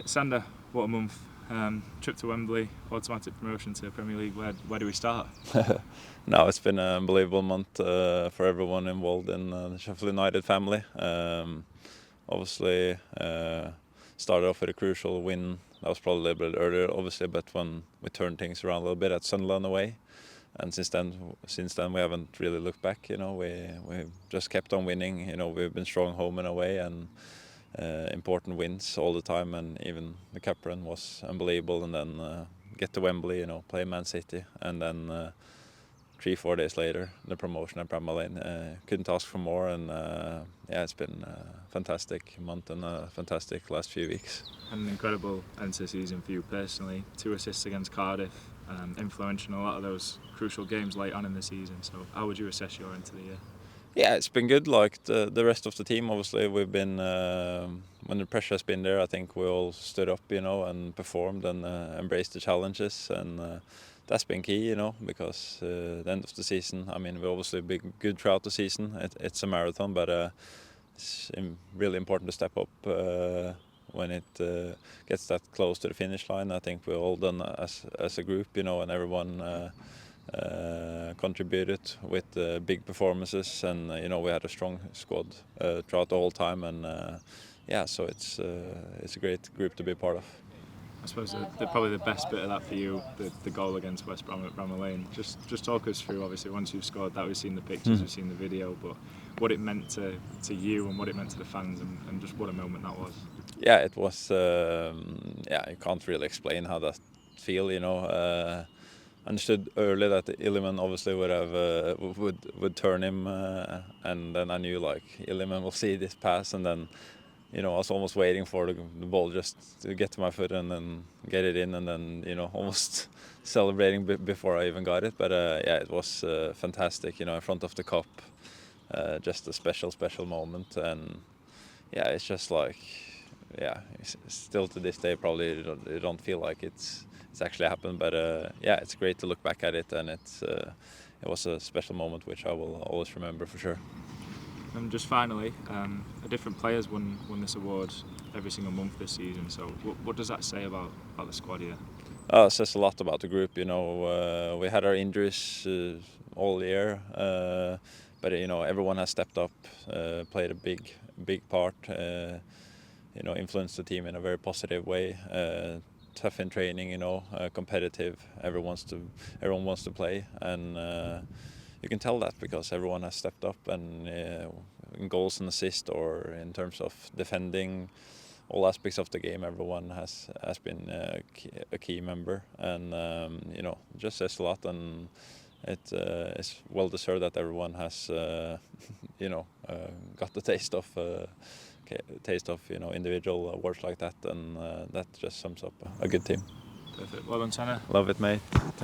Sander, what a month. Trip to Wembley, automatic promotion to Premier League. Where do we start? No, it's been an unbelievable month for everyone involved in the Sheffield United family. Obviously, started off with a crucial win. That was probably a little bit earlier, obviously, but when we turned things around a little bit at Sunderland away, and since then we haven't really looked back. We just kept on winning. We've been strong home and away, and important wins all the time, and even the cup run was unbelievable. And then get to Wembley, play Man City, and then 3-4 days later the promotion at Premier League. Couldn't ask for more, and it's been a fantastic month and a fantastic last few weeks. An incredible end to the season for you personally. 2 assists against Cardiff, influential in a lot of those crucial games late on in the season. So how would you assess your end to the year? Yeah, it's been good. Like the rest of the team, obviously, we've been when the pressure has been there. I think we all stood up, and performed and embraced the challenges, and that's been key, because the end of the season. I mean, we've obviously been good throughout the season. It's a marathon, but it's really important to step up when it gets that close to the finish line. I think we're all done as a group, and everyone contributed with big performances, and we had a strong squad throughout the whole time, and so it's a great group to be part of. I suppose probably the best bit of that for you, the goal against West Brom at Bramall Lane. Just talk us through. Obviously, once you've scored that, we've seen the pictures, we've seen the video, but what it meant to you and what it meant to the fans, and just what a moment that was. Yeah, it was. You can't really explain how that feel. Understood early that Iliman obviously would turn him, and then I knew Iliman will see this pass, and then I was almost waiting for the ball just to get to my foot and then get it in, and then almost celebrating before I even got it. But it was fantastic, in front of the Kop, just a special moment, and it's just still to this day probably you don't feel like it's actually happened, but it's great to look back at it, and it was a special moment which I will always remember for sure. And just finally, different players won this award every single month this season. So what does that say about the squad here? It says a lot about the group. We had our injuries all year, but everyone has stepped up, played a big part. Influenced the team in a very positive way. Tough in training, competitive. Everyone wants to play, and you can tell that because everyone has stepped up, and in goals and assists, or in terms of defending, all aspects of the game, everyone has been a key member, and just says a lot, and it is well deserved that everyone has got the taste of individual awards like that, and that just sums up a good team. Perfect. Well done, Sander. Love it, mate.